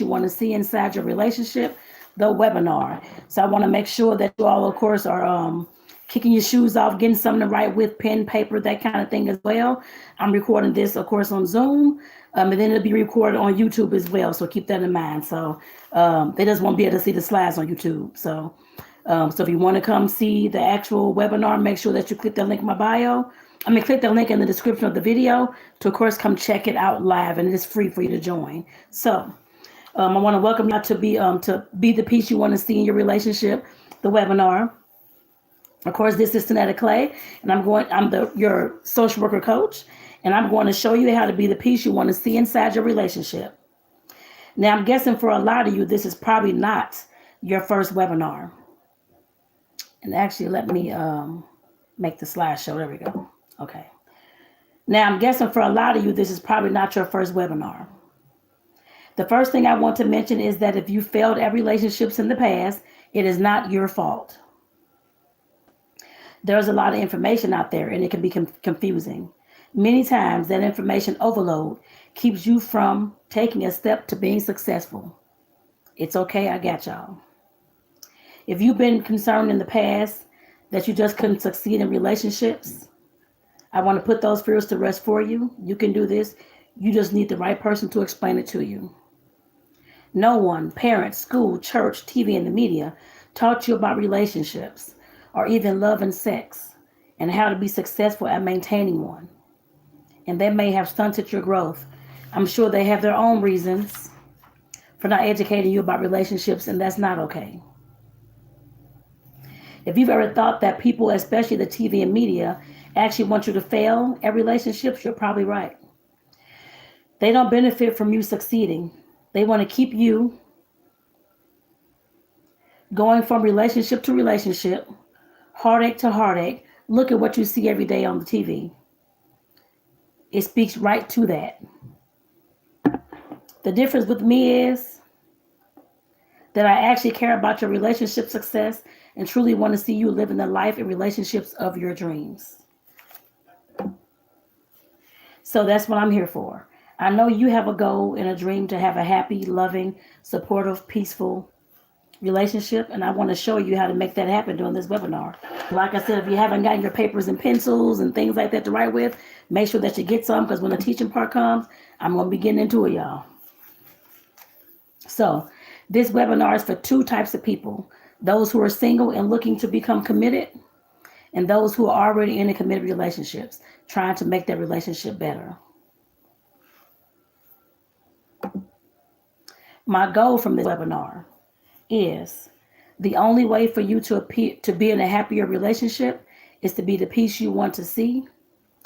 you want to see inside your relationship, the webinar. So I want to make sure that you all, of course, are kicking your shoes off, getting something to write with, pen, paper, that kind of thing as well. I'm recording this, of course, on Zoom, and then it'll be recorded on YouTube as well. So keep that in mind. So they just won't be able to see the slides on YouTube. So if you want to come see the actual webinar, make sure that you click the link in my bio. Click the link in the description of the video to, of course, come check it out live, and it is free for you to join. So I want to welcome you to be the peace you want to see in your relationship, the webinar. Of course, this is Tonetta Clay, and I'm your social worker coach, and I'm going to show you how to be the peace you want to see inside your relationship. Now, I'm guessing for a lot of you, this is probably not your first webinar. And actually, let me make the slideshow. There we go. Okay. Now, I'm guessing for a lot of you, this is probably not your first webinar. The first thing I want to mention is that if you failed at relationships in the past, it is not your fault. There's a lot of information out there, and it can be confusing. Many times, that information overload keeps you from taking a step to being successful. It's okay. I got y'all. If you've been concerned in the past that you just couldn't succeed in relationships, I want to put those fears to rest for you. You can do this. You just need the right person to explain it to you. No one, parents, school, church, TV, and the media taught you about relationships or even love and sex and how to be successful at maintaining one. And they may have stunted your growth. I'm sure they have their own reasons for not educating you about relationships, and that's not okay. If you've ever thought that people, especially the TV and media, actually want you to fail at relationships, you're probably right. They don't benefit from you succeeding. They want to keep you going from relationship to relationship, heartache to heartache. Look at what you see every day on the TV. It speaks right to that. The difference with me is that I actually care about your relationship success and truly want to see you living the life and relationships of your dreams. So that's what I'm here for. I know you have a goal and a dream to have a happy, loving, supportive, peaceful relationship, and I want to show you how to make that happen during this webinar. Like I said, if you haven't gotten your papers and pencils and things like that to write with, make sure that you get some, because when the teaching part comes, I'm going to be getting into it, y'all. So this webinar is for two types of people: those who are single and looking to become committed, and those who are already in a committed relationships, trying to make their relationship better. My goal from this webinar is the only way for you to be in a happier relationship is to be the peace you want to see.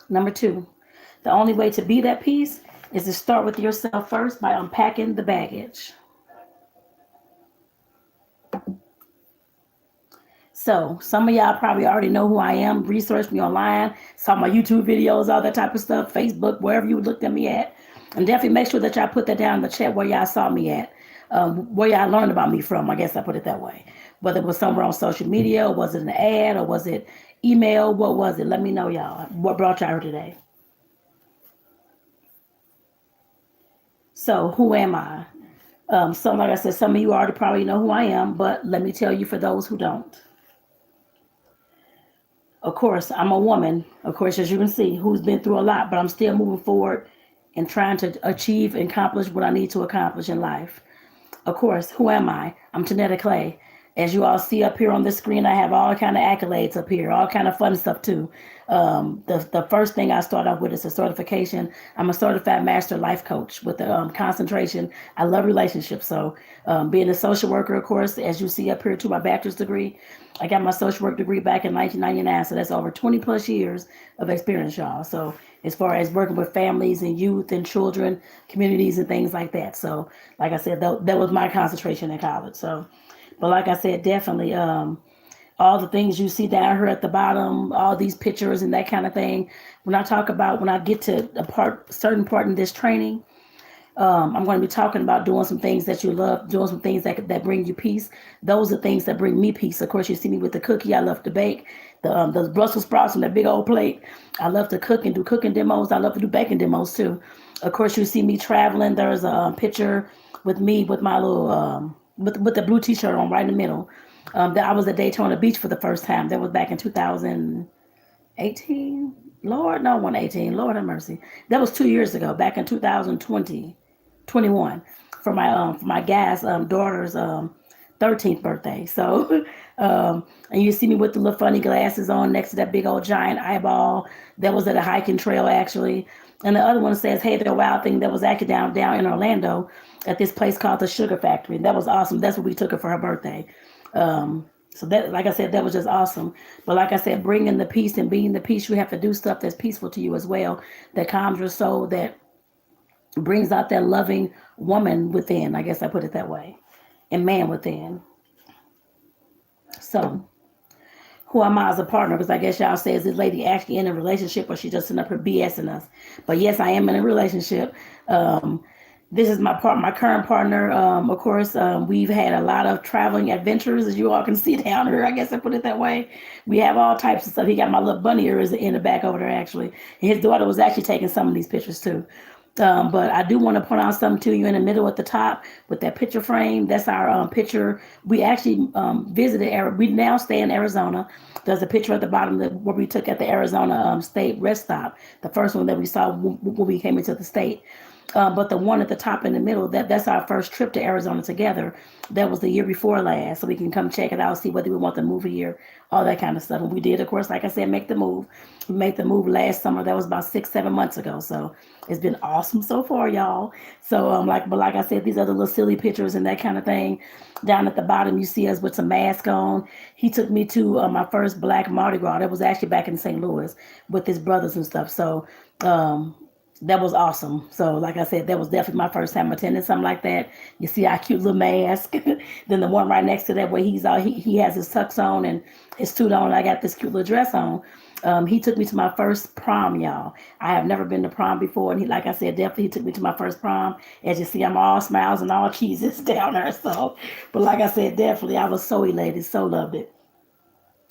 Number two, the only way to be that peace is to start with yourself first by unpacking the baggage. So some of y'all probably already know who I am, researched me online, saw my YouTube videos, all that type of stuff, Facebook, wherever you looked at me at. And definitely make sure that y'all put that down in the chat where y'all saw me at, where y'all learned about me from, I guess I put it that way. Whether it was somewhere on social media, or was it an ad, or was it email, what was it? Let me know, y'all. What brought y'all here today? So who am I? So like I said, some of you already probably know who I am, but let me tell you for those who don't. Of course, I'm a woman, of course, as you can see, who's been through a lot, but I'm still moving forward and trying to achieve and accomplish what I need to accomplish in life. Of course, who am I? I'm Tonetta Clay. As you all see up here on the screen, I have all kind of accolades up here, all kind of fun stuff too. The first thing I start off with is a certification. I'm a certified master life coach with a concentration. I love relationships. So being a social worker, of course, as you see up here to my bachelor's degree, I got my social work degree back in 1999. So that's over 20 plus years of experience, y'all. So as far as working with families and youth and children, communities and things like that. So like I said, that was my concentration in college. So, but like I said, definitely all the things you see down here at the bottom, all these pictures and that kind of thing. When I get to a certain part in this training, I'm going to be talking about doing some things that you love, doing some things that bring you peace. Those are things that bring me peace. Of course, you see me with the cookie. I love to bake. The Brussels sprouts on that big old plate. I love to cook and do cooking demos. I love to do baking demos too. Of course, you see me traveling. There's a picture with me with my little with the blue T-shirt on right in the middle. That I was at Daytona Beach for the first time. That was back in 2018. Lord, no, 118. Lord have mercy. That was 2 years ago, back in 2020, 21, for my guy's daughter's 13th birthday. So, and you see me with the little funny glasses on next to that big old giant eyeball. That was at a hiking trail actually. And the other one says, "Hey there, wild thing." That was actually down in Orlando at this place called the Sugar Factory. That was awesome. That's what we took her for her birthday. So that, like I said, that was just awesome. But like I said, bringing the peace and being the peace, you have to do stuff that's peaceful to you as well, that calms your soul, that brings out that loving woman within. I guess I put it that way, and man within. So, who am I as a partner? Because I guess y'all say, is this lady actually in a relationship, or she just sitting up here BSing us? But yes, I am in a relationship. This is my current partner. Of course, we've had a lot of traveling adventures, as you all can see down here. I guess I put it that way. We have all types of stuff. He got my little bunny ears in the back over there, actually. And his daughter was actually taking some of these pictures too. But I do want to point out something to you in the middle at the top with that picture frame. That's our picture. We actually visited. We now stay in Arizona. There's a picture at the bottom where we took at the Arizona State rest stop. The first one that we saw when we came into the state. But the one at the top in the middle, that's our first trip to Arizona together. That was the year before last. So we can come check it out, see whether we want to move here, all that kind of stuff. And we did, of course, like I said, make the move. We made the move last summer. That was about 6-7 months ago. So it's been awesome so far, y'all. So like I said, these other little silly pictures and that kind of thing. Down at the bottom, you see us with some mask on. He took me to my first Black Mardi Gras. That was actually back in St. Louis with his brothers and stuff. So that was awesome. So like I said, that was definitely my first time attending something like that. You see our cute little mask. Then the one right next to that where he has his tux on and his suit on. I got this cute little dress on. He took me to my first prom, y'all. I have never been to prom before. And like I said, definitely he took me to my first prom. As you see, I'm all smiles and all cheeses down there. So, but like I said, definitely I was so elated, so loved it.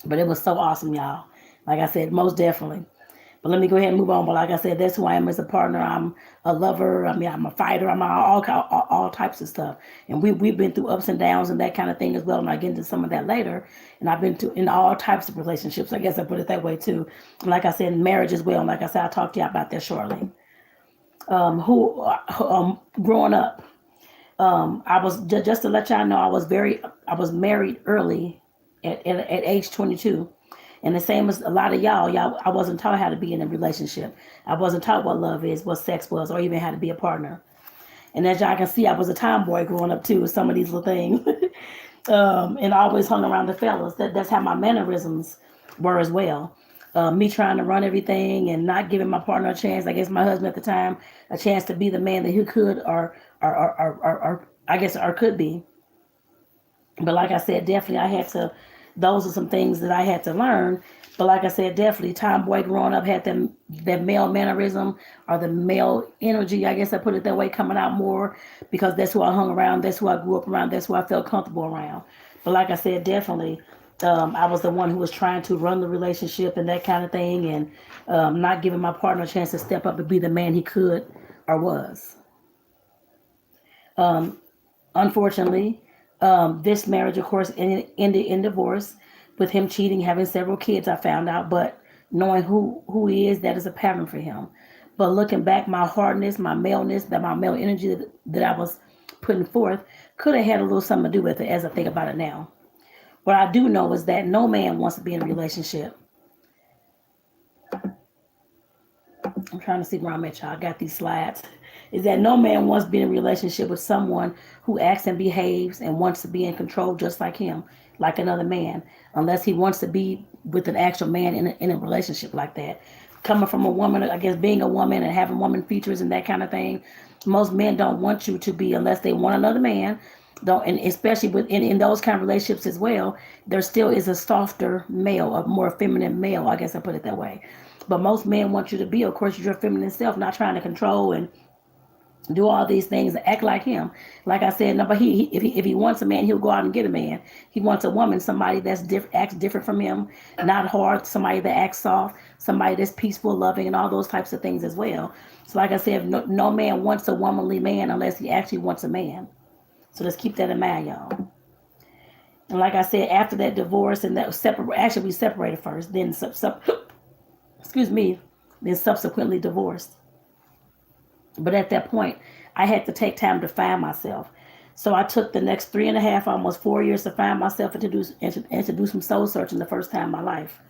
But it was so awesome, y'all. Like I said, most definitely. But let me go ahead and move on. But like I said, that's who I am as a partner. I'm a lover. I mean, I'm a fighter. I'm all types of stuff. And we've been through ups and downs and that kind of thing as well. And I get into some of that later. And I've been in all types of relationships. I guess I put it that way too. And like I said, in marriage as well. And like I said, I'll talk to you about that shortly. Growing up, I was just to let y'all know, I was married early at age 22. And the same as a lot of y'all, I wasn't taught how to be in a relationship. I wasn't taught what love is, what sex was, or even how to be a partner. And as y'all can see, I was a tomboy growing up too with some of these little things. And I always hung around the fellas. That's how my mannerisms were as well. Me trying to run everything and not giving my partner a chance. I guess my husband at the time, a chance to be the man that he could or I guess or could be. But like I said, definitely those are some things that I had to learn. But like I said, definitely tomboy growing up had that male mannerism or the male energy, I guess I put it that way, coming out more because that's who I hung around, that's who I grew up around, that's who I felt comfortable around. But like I said, definitely I was the one who was trying to run the relationship and that kind of thing, and not giving my partner a chance to step up and be the man he could or was. Unfortunately, this marriage, of course, ended in divorce with him cheating, having several kids, I found out. But knowing who he is, that is a pattern for him. But looking back, my hardness, my maleness, my male energy that I was putting forth could have had a little something to do with it as I think about it now. What I do know is that no man wants to be in a relationship. I'm trying to see where I'm at, y'all. I got these slides. Is that no man wants to be in a relationship with someone who acts and behaves and wants to be in control just like him, like another man, unless he wants to be with an actual man in a relationship like that. Coming from a woman, I guess being a woman and having woman features and that kind of thing, most men don't want you to be unless they want another man. Don't, and especially in those kind of relationships as well, there still is a softer male, a more feminine male, I guess I put it that way. But most men want you to be, of course, your feminine self, not trying to control and do all these things and act like him. Like I said, no, but if he wants a man, he'll go out and get a man. He wants a woman, somebody that's acts different from him, not hard, somebody that acts soft, somebody that's peaceful, loving, and all those types of things as well. So like I said, no man wants a womanly man unless he actually wants a man. So let's keep that in mind, y'all. And like I said, after that divorce and that was separate, actually we separated first, then excuse me, then subsequently divorced. But at that point, I had to take time to find myself. So I took the next 3.5, almost 4 years to find myself and to do some soul searching the first time in my life.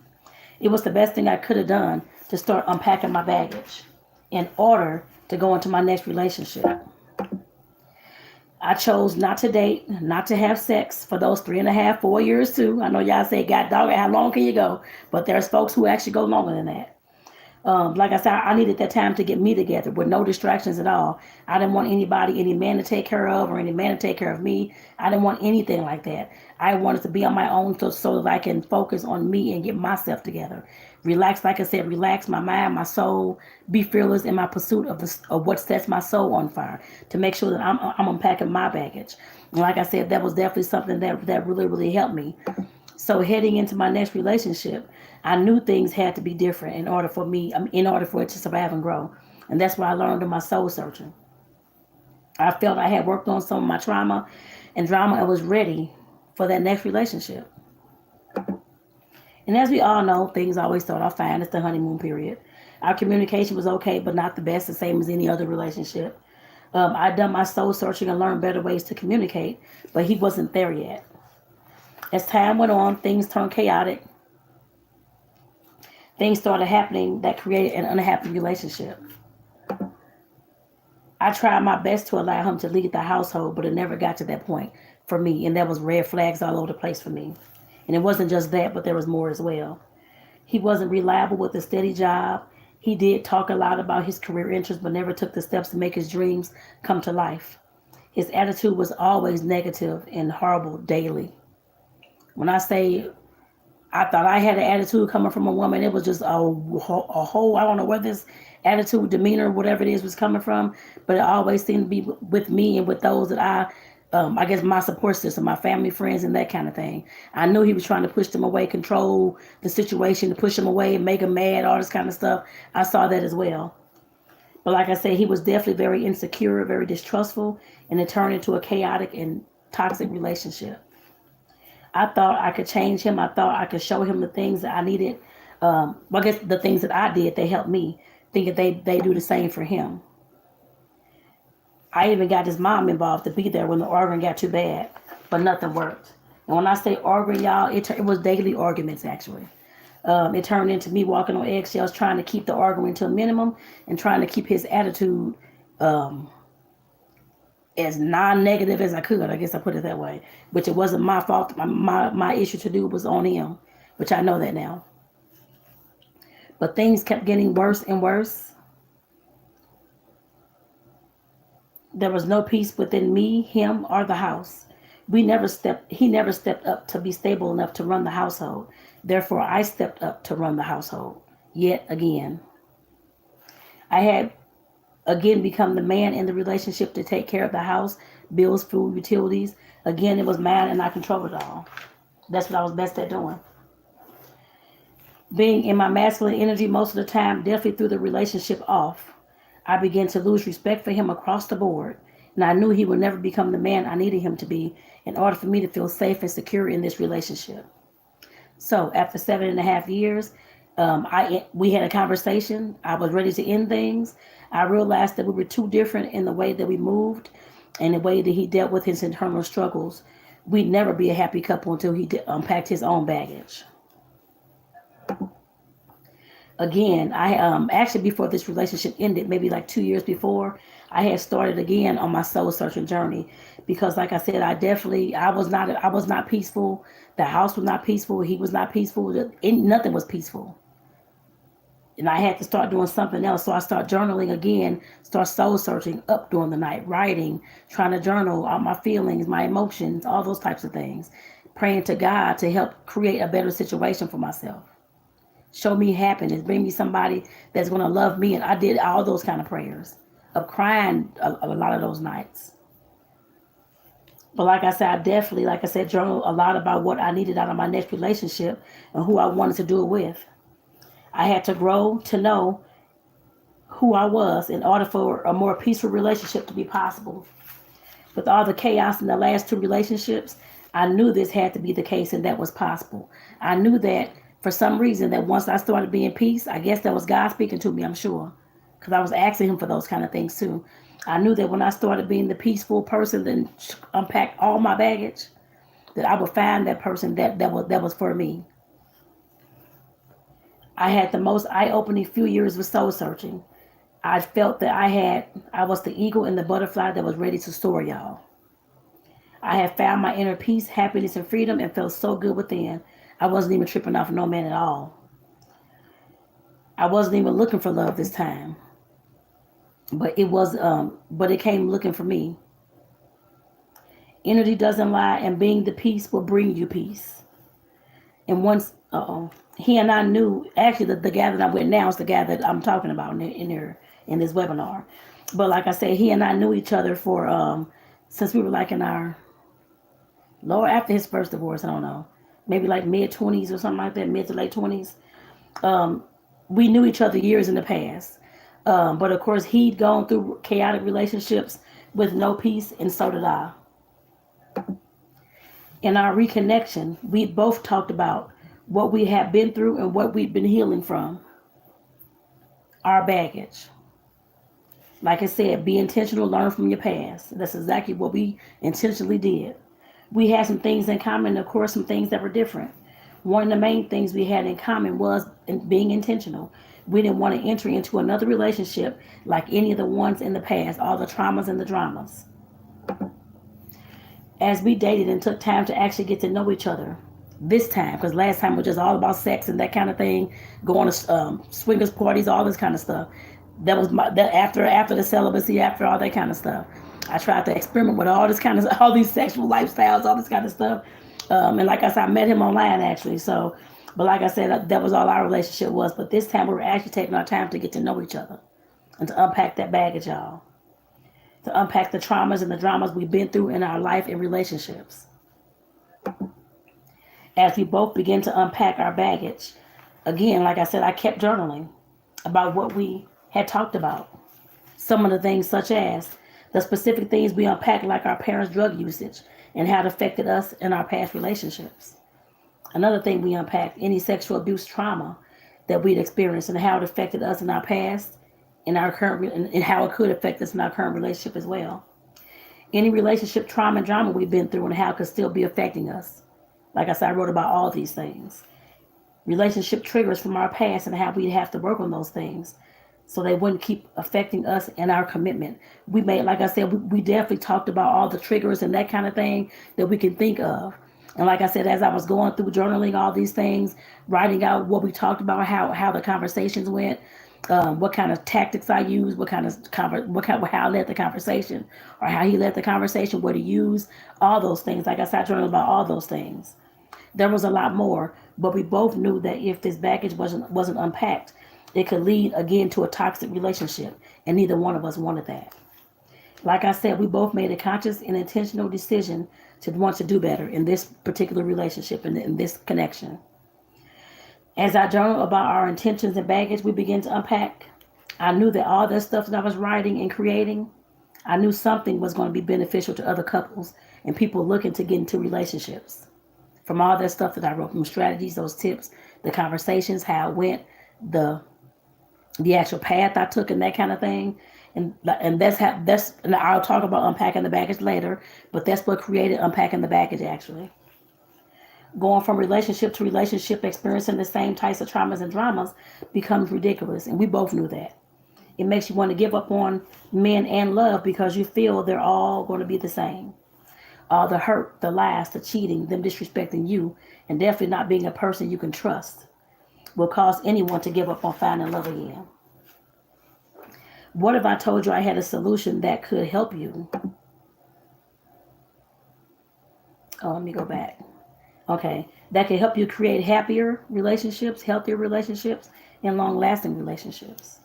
It was the best thing I could have done to start unpacking my baggage in order to go into my next relationship. I chose not to date, not to have sex for those 3.5, 4 years too. I know y'all say, God dog, how long can you go? But there's folks who actually go longer than that. Like I said, I needed that time to get me together with no distractions at all. I didn't want anybody, any man to take care of or any man to take care of me. I didn't want anything like that. I wanted to be on my own so that I can focus on me and get myself together. Relax, like I said, relax my mind, my soul, be fearless in my pursuit of what sets my soul on fire to make sure that I'm unpacking my baggage. And like I said, that was definitely something that really, really helped me. So heading into my next relationship, I knew things had to be different in order for it to survive and grow. And that's what I learned in my soul searching. I felt I had worked on some of my trauma and drama and was ready for that next relationship. And as we all know, things always start off fine. It's the honeymoon period. Our communication was okay, but not the best, the same as any other relationship. I'd done my soul searching and learned better ways to communicate, but he wasn't there yet. As time went on, things turned chaotic. Things started happening that created an unhappy relationship. I tried my best to allow him to lead the household, but it never got to that point for me. And there was red flags all over the place for me. And it wasn't just that, but there was more as well. He wasn't reliable with a steady job. He did talk a lot about his career interests, but never took the steps to make his dreams come to life. His attitude was always negative and horrible daily. When I say I thought I had an attitude coming from a woman, it was just a whole, I don't know where this attitude, demeanor, whatever it is was coming from, but it always seemed to be with me and with those that I guess my support system, my family, friends, and that kind of thing. I knew he was trying to push them away, control the situation, to push them away, make them mad, all this kind of stuff. I saw that as well. But like I said, he was definitely very insecure, very distrustful, and it turned into a chaotic and toxic relationship. I thought I could change him. I thought I could show him the things that I needed. I guess the things that I did, they helped me. Thinking they do the same for him. I even got his mom involved to be there when the arguing got too bad, but nothing worked. And when I say arguing, y'all, it was daily arguments, actually. It turned into me walking on eggshells, trying to keep the arguing to a minimum and trying to keep his attitude as non-negative as I could. I guess I put it that way, which it wasn't my fault. My issue to do was on him, which I know that now. But things kept getting worse and worse. There was no peace within me, him, or the house. He never stepped up to be stable enough to run the household. Therefore, I stepped up to run the household yet again. I had again become the man in the relationship to take care of the house, bills, food, utilities. Again, it was mine and I controlled it all. That's what I was best at doing. Being in my masculine energy most of the time definitely threw the relationship off. I began to lose respect for him across the board, and I knew he would never become the man I needed him to be in order for me to feel safe and secure in this relationship. So after 7.5 years, we had a conversation. I was ready to end things. I realized that we were too different in the way that we moved and the way that he dealt with his internal struggles. We'd never be a happy couple until he unpacked his own baggage. Again, I actually before this relationship ended, maybe like 2 years before, I had started again on my soul searching journey because, like I said, I was not peaceful. The house was not peaceful. He was not peaceful. Nothing was peaceful. And I had to start doing something else. So I start journaling again, start soul searching up during the night, writing, trying to journal all my feelings, my emotions, all those types of things, praying to God to help create a better situation for myself. Show me happiness, bring me somebody that's going to love me. And I did all those kind of prayers of crying a lot of those nights. But like I said, I definitely, like I said, journal a lot about what I needed out of my next relationship and who I wanted to do it with. I had to grow to know who I was in order for a more peaceful relationship to be possible. With all the chaos in the last two relationships, I knew this had to be the case and that was possible. I knew that for some reason that once I started being peace, I guess that was God speaking to me, I'm sure. Because I was asking him for those kind of things too. I knew that when I started being the peaceful person, then unpacked all my baggage, that I would find that person that was for me. I had the most eye-opening few years of soul searching. I felt that I was the eagle and the butterfly that was ready to soar, y'all. I had found my inner peace, happiness, and freedom and felt so good within. I wasn't even tripping off no man at all. I wasn't even looking for love this time. But it came looking for me. Energy doesn't lie, and being the peace will bring you peace. And once, he and I knew, actually, the guy that I'm with now is the guy that I'm talking about in this webinar. But like I said, he and I knew each other for, since we were like in our, Lord, after his first divorce, I don't know, maybe like mid-20s or something like that, mid to late 20s. We knew each other years in the past. But of course, he'd gone through chaotic relationships with no peace, and so did I. In our reconnection, we both talked about what we had been through and what we'd been healing from. Our baggage. Like I said, be intentional, learn from your past. That's exactly what we intentionally did. We had some things in common, of course, some things that were different. One of the main things we had in common was being intentional. We didn't want to enter into another relationship like any of the ones in the past, all the traumas and the dramas. As we dated and took time to actually get to know each other, this time, because last time was just all about sex and that kind of thing, going to swingers parties, all this kind of stuff. That was after the celibacy, after all that kind of stuff. I tried to experiment with all these sexual lifestyles, all this kind of stuff. And like I said, I met him online actually. So, but like I said, that was all our relationship was. But this time we were actually taking our time to get to know each other and to unpack that baggage, y'all. To unpack the traumas and the dramas we've been through in our life and relationships. As we both begin to unpack our baggage, again, like I said, I kept journaling about what we had talked about. Some of the things such as the specific things we unpacked, like our parents' drug usage and how it affected us in our past relationships. Another thing we unpacked, any sexual abuse trauma that we'd experienced and how it affected us in our past, in our current, and how it could affect us in our current relationship as well. Any relationship trauma and drama we've been through and how it could still be affecting us. Like I said, I wrote about all these things. Relationship triggers from our past and how we'd have to work on those things so they wouldn't keep affecting us and our commitment. We made, like I said, we definitely talked about all the triggers and that kind of thing that we can think of. And like I said, as I was going through journaling all these things, writing out what we talked about, how the conversations went, what kind of tactics I used, how I led the conversation, or how he led the conversation, what he used, all those things. Like I said, I journaled about all those things. There was a lot more, but we both knew that if this baggage wasn't unpacked, it could lead again to a toxic relationship, and neither one of us wanted that. Like I said, we both made a conscious and intentional decision to want to do better in this particular relationship and in this connection. As I journaled about our intentions and baggage we began to unpack, I knew that all that stuff that I was writing and creating, I knew something was going to be beneficial to other couples and people looking to get into relationships. From all that stuff that I wrote, from strategies, those tips, the conversations, how it went, the actual path I took and that kind of thing. And and I'll talk about unpacking the baggage later, but that's what created unpacking the baggage actually. Going from relationship to relationship, experiencing the same types of traumas and dramas becomes ridiculous. And we both knew that. It makes you want to give up on men and love because you feel they're all going to be the same. All the hurt, the lies, the cheating, them disrespecting you, and definitely not being a person you can trust will cause anyone to give up on finding love again. What if I told you I had a solution that could help you? Oh, let me go back. Okay, that can help you create happier relationships, healthier relationships, and long-lasting relationships.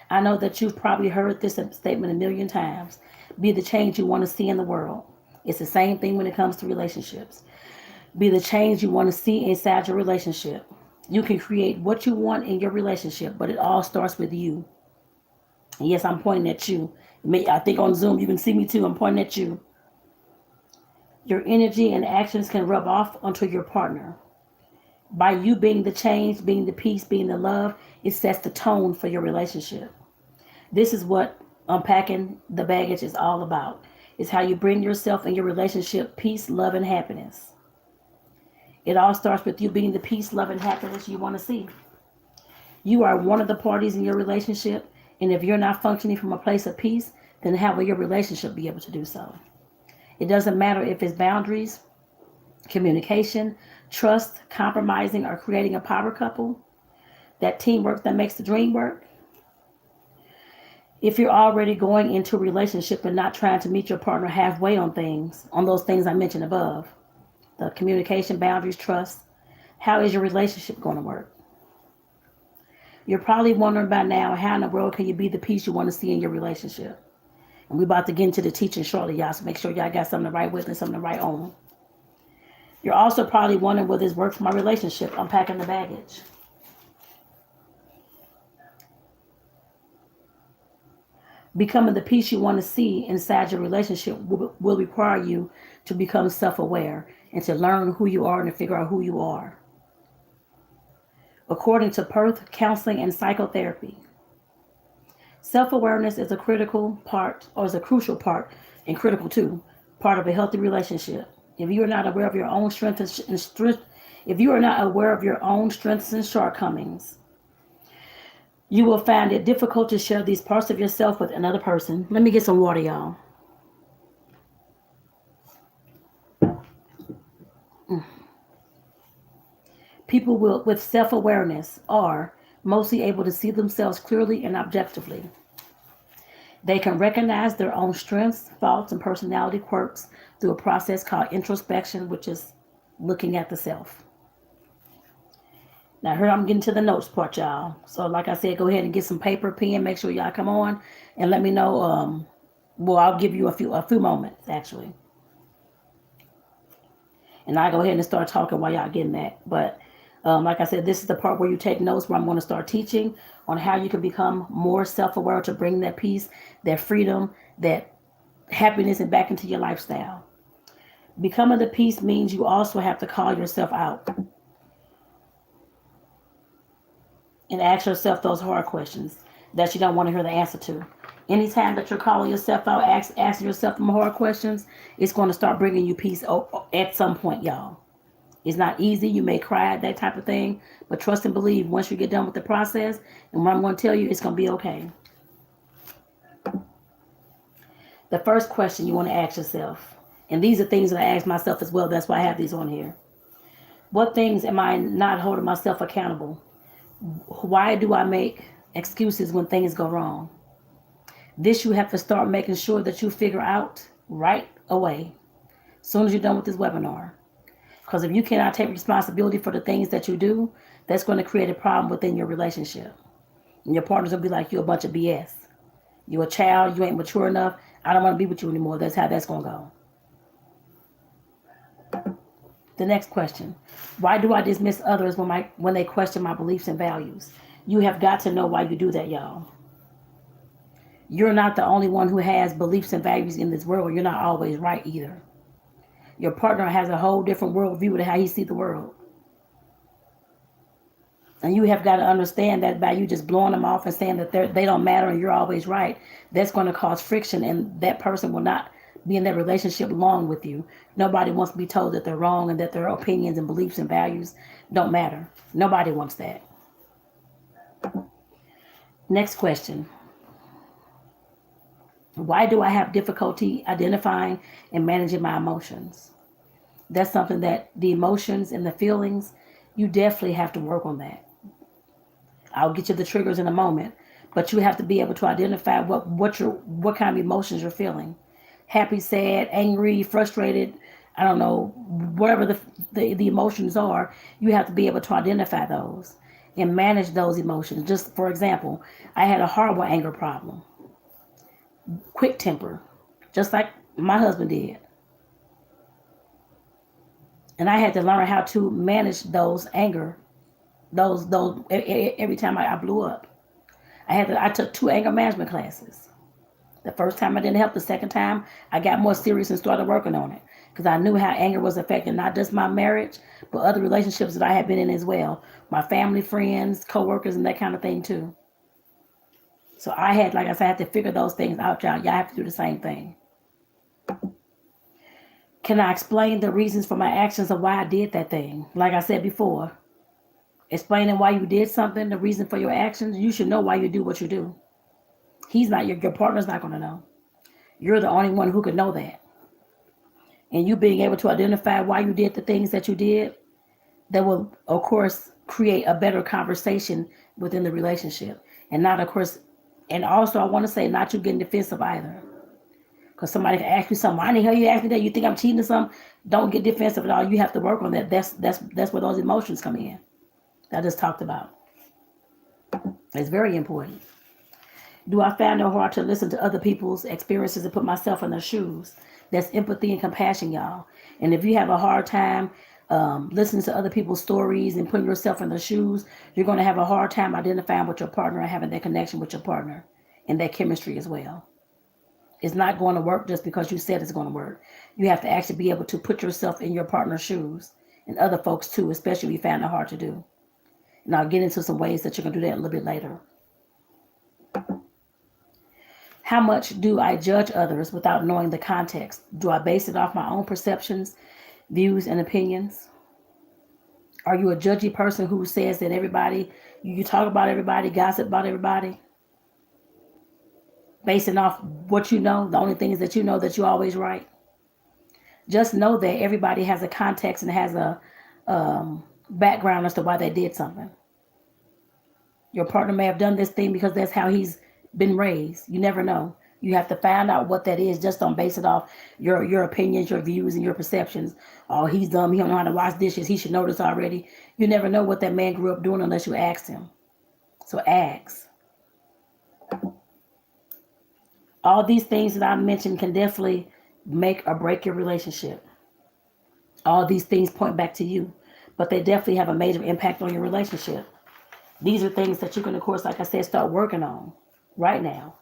I know that you've probably heard this statement a million times. Be the change you want to see in the world. It's the same thing when it comes to relationships. Be the change you want to see inside your relationship. You can create what you want in your relationship, but it all starts with you. And yes, I'm pointing at you. I think on Zoom you can see me too. I'm pointing at you. Your energy and actions can rub off onto your partner. By you being the change, being the peace, being the love, it sets the tone for your relationship. This is what unpacking the baggage is all about. It's how you bring yourself and your relationship peace, love, and happiness. It all starts with you being the peace, love, and happiness you want to see. You are one of the parties in your relationship, and if you're not functioning from a place of peace, then how will your relationship be able to do so? It doesn't matter if it's boundaries, communication, trust, compromising, or creating a power couple. That teamwork that makes the dream work. If you're already going into a relationship and not trying to meet your partner halfway on things, on those things I mentioned above, the communication, boundaries, trust, how is your relationship going to work? You're probably wondering by now, how in the world can you be the peace you want to see in your relationship? And we're about to get into the teaching shortly, y'all, so make sure y'all got something to write with and something to write on. You're also probably wondering, will this work for my relationship? Unpacking the baggage. Becoming the peace you want to see inside your relationship will require you to become self-aware and to learn who you are and to figure out who you are. According to Perth Counseling and Psychotherapy, self-awareness is a critical part, or is a crucial part, and critical too, part of a healthy relationship. If you are not aware of your own strengths and shortcomings, you will find it difficult to share these parts of yourself with another person. Let me get some water, y'all. People with self-awareness are mostly able to see themselves clearly and objectively. They can recognize their own strengths, faults, and personality quirks through a process called introspection, which is looking at the self. Now, here I'm getting to the notes part, y'all. So, like I said, go ahead and get some paper, pen. Make sure y'all come on and let me know. I'll give you a few moments, actually. And I'll go ahead and start talking while y'all getting that. But like I said, this is the part where you take notes, where I'm going to start teaching on how you can become more self-aware to bring that peace, that freedom, that happiness, and back into your lifestyle. Becoming the peace means you also have to call yourself out and ask yourself those hard questions that you don't want to hear the answer to. Anytime that you're calling yourself out, asking yourself some hard questions, it's going to start bringing you peace at some point, y'all. It's not easy. You may cry, that type of thing. But trust and believe, once you get done with the process, and what I'm going to tell you, it's going to be okay. The first question you want to ask yourself, and these are things that I ask myself as well. That's why I have these on here. What things am I not holding myself accountable? Why do I make excuses when things go wrong? This you have to start making sure that you figure out right away, as soon as you're done with this webinar. Because if you cannot take responsibility for the things that you do, that's going to create a problem within your relationship. And your partner's going to be like, you're a bunch of BS. You're a child. You ain't mature enough. I don't want to be with you anymore. That's how that's going to go. The next question. Why do I dismiss others when they question my beliefs and values? You have got to know why you do that, y'all. You're not the only one who has beliefs and values in this world. You're not always right either. Your partner has a whole different worldview to how he sees the world. And you have got to understand that by you just blowing them off and saying that they don't matter and you're always right, that's going to cause friction, and that person will not be in that relationship long with you. Nobody wants to be told that they're wrong and that their opinions and beliefs and values don't matter. Nobody wants that. Next question. Why do I have difficulty identifying and managing my emotions? That's something that the emotions and the feelings, you definitely have to work on that. I'll get you the triggers in a moment, but you have to be able to identify what kind of emotions you're feeling. Happy, sad, angry, frustrated, I don't know, whatever the emotions are, you have to be able to identify those and manage those emotions. Just for example, I had a horrible anger problem. Quick temper, just like my husband did. And I had to learn how to manage those anger, those every time I blew up. I took 2 anger management classes. The first time I didn't help. The second time I got more serious and started working on it. because I knew how anger was affecting not just my marriage, but other relationships that I had been in as well. My family, friends, co-workers, and that kind of thing too. So I had, like I said, I had to figure those things out, y'all. Y'all have to do the same thing. Can I explain the reasons for my actions of why I did that thing? Like I said before, explaining why you did something, the reason for your actions, you should know why you do what you do. He's not, your partner's not going to know. You're the only one who could know that. And you being able to identify why you did the things that you did, that will, of course, create a better conversation within the relationship. And not, of course, and also I want to say not you getting defensive either. Because somebody can ask you something. Why the hell you ask me that? You think I'm cheating or something? Don't get defensive at all. You have to work on that. That's where those emotions come in. That I just talked about. It's very important. Do I find it hard to listen to other people's experiences and put myself in their shoes? That's empathy and compassion, y'all. And if you have a hard time listening to other people's stories and putting yourself in their shoes, you're going to have a hard time identifying with your partner and having that connection with your partner and that chemistry as well. It's not going to work just because you said it's going to work. You have to actually be able to put yourself in your partner's shoes and other folks too, especially if you find it hard to do. And I'll get into some ways that you can do that a little bit later. How much do I judge others without knowing the context? Do I base it off my own perceptions, views, and opinions? Are you a judgy person who says that everybody, you talk about everybody, gossip about everybody? Basing off what you know, the only things that you know that you're always right. Just know that everybody has a context and has a background as to why they did something. Your partner may have done this thing because that's how he's been raised. You never know. You have to find out what that is. Just don't base it off your opinions, your views, and your perceptions. Oh, he's dumb. He don't know how to wash dishes. He should know this already. You never know what that man grew up doing unless you ask him. So ask. All these things that I mentioned can definitely make or break your relationship. All these things point back to you, but they definitely have a major impact on your relationship. These are things that you can, of course, like I said, start working on right now.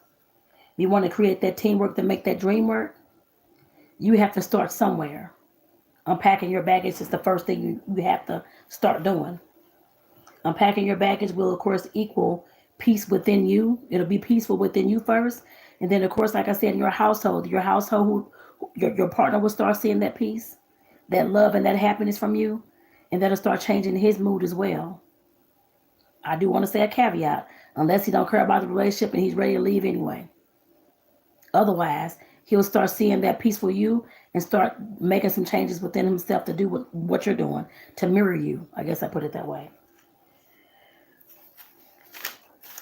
You want to create that teamwork to make that dream work, you have to start somewhere. Unpacking your baggage is the first thing you have to start doing. Unpacking your baggage will, of course, equal peace within you. It'll be peaceful within you first. And then, of course, like I said, in your household, your partner will start seeing that peace, that love, and that happiness from you. And that'll start changing his mood as well. I do want to say a caveat, unless he don't care about the relationship and he's ready to leave anyway. Otherwise, he'll start seeing that peaceful you and start making some changes within himself to do what you're doing, to mirror you. I guess I put it that way.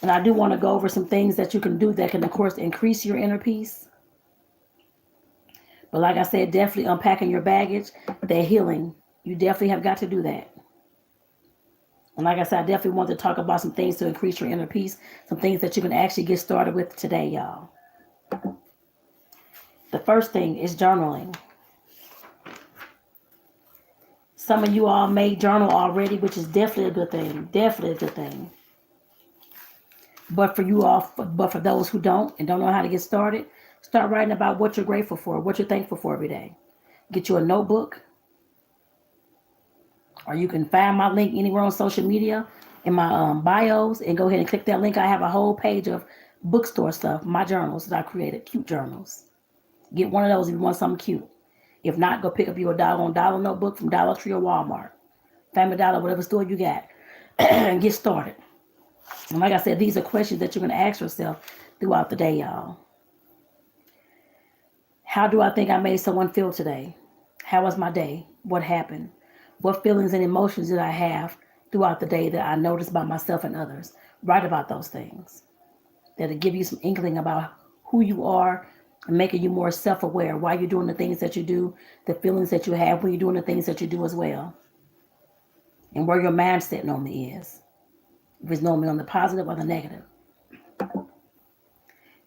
And I do want to go over some things that you can do that can, of course, increase your inner peace. But like I said, definitely unpacking your baggage, that healing, you definitely have got to do that. And like I said, I definitely want to talk about some things to increase your inner peace, some things that you can actually get started with today, y'all. The first thing is journaling. Some of you all may journal already, which is definitely a good thing. Definitely a good thing. But for those who don't and don't know how to get started, start writing about what you're grateful for, what you're thankful for every day. Get you a notebook, or you can find my link anywhere on social media in my bios and go ahead and click that link. I have a whole page of bookstore stuff, my journals that I created, cute journals. Get one of those if you want something cute. If not, go pick up your $1 notebook from Dollar Tree or Walmart, Family Dollar, whatever store you got, and get started. And like I said, these are questions that you're going to ask yourself throughout the day, y'all. How do I think I made someone feel today? How was my day? What happened? What feelings and emotions did I have throughout the day that I noticed about myself and others? Write about those things. That'll give you some inkling about who you are and making you more self-aware, why you're doing the things that you do, the feelings that you have when you're doing the things that you do as well, and where your mindset normally is. If it's normally on the positive or the negative.